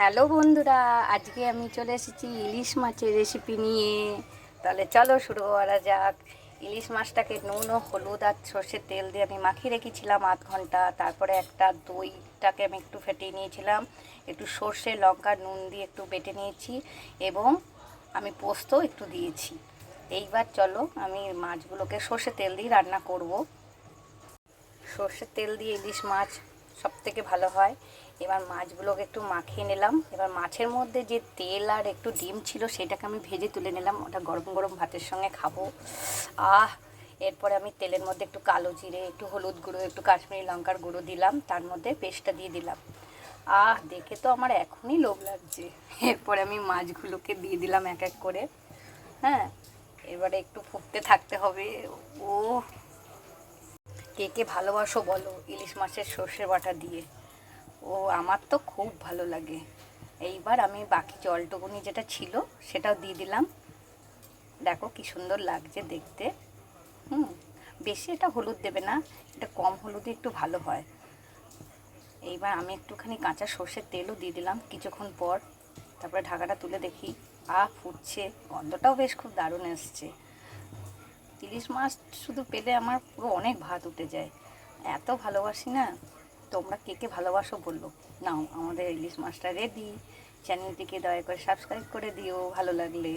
Hello বন্ধুরা, আজকে আমি চলে এসেছি ইলিশ মাছের রেসিপি নিয়ে। তাহলে চলো শুরু করা যাক। ইলিশ মাছটাকে নুন ও হলুদ আর সর্ষের তেল দিয়ে আমি মাখিয়ে রেখেছিলাম আধ ঘন্টা। তারপরে একটা দইটাকে আমি একটু ফেটিয়ে নিয়েছিলাম, একটু সর্ষে লঙ্কা নুন দিয়ে একটু বেটে নিয়েছি এবং আমি পোস্ত একটু দিয়েছি। এইবার চলো আমি মাছগুলোকে সর্ষের তেল দিয়ে রান্না করব। সর্ষের তেল দিয়ে ইলিশ মাছ সবথেকে ভালো হয়। এবার মাছগুলোকে একটু মাখিয়ে নিলাম। এবার মাছের মধ্যে যে তেল আর একটু ডিম ছিল সেটাকে আমি ভেজে তুলে নিলাম, ওটা গরম গরম ভাতের সঙ্গে খাবো। এরপরে আমি তেলের মধ্যে একটু কালো জিরে, একটু হলুদ গুঁড়ো, একটু কাশ্মীরি লঙ্কার গুঁড়ো দিলাম, তার মধ্যে পেস্টটা দিয়ে দিলাম। দেখে তো আমার এখনই লোভ লাগছে। এরপরে আমি মাছগুলোকে দিয়ে দিলাম এক এক করে। হ্যাঁ, এবারে একটু ফুটতে থাকতে হবে। ও, কে কে ভালোবাসো বলো ইলিশ মাছের সর্ষে বাটা দিয়ে? ও, আমার তো খুব ভালো লাগে। এইবার আমি বাকি জলটুকুনি যেটা ছিল সেটাও দিয়ে দিলাম। দেখো কি সুন্দর লাগছে দেখতে। বেশি এটা হলুদ দেবে না, এটা কম হলুদে একটু ভালো হয়। এইবার আমি একটুখানি কাঁচা সর্ষের তেলও দিয়ে দিলাম কিছুক্ষণ পর। তারপরে ঢাকাটা তুলে দেখি, ফুটছে, গন্ধটাও বেশ খুব দারুণ এসছে। ইলিশ মাছ শুধু পেলে আমার পুরো অনেক ভাত উঠে যায়, এত ভালোবাসি না। তোমরা কে কে ভালোবাসো বললো। নাও, আমাদের ইলিশ মাছটা রেডি। চ্যানেলটিকে দয়া করে সাবস্ক্রাইব করে দিও ভালো লাগলে।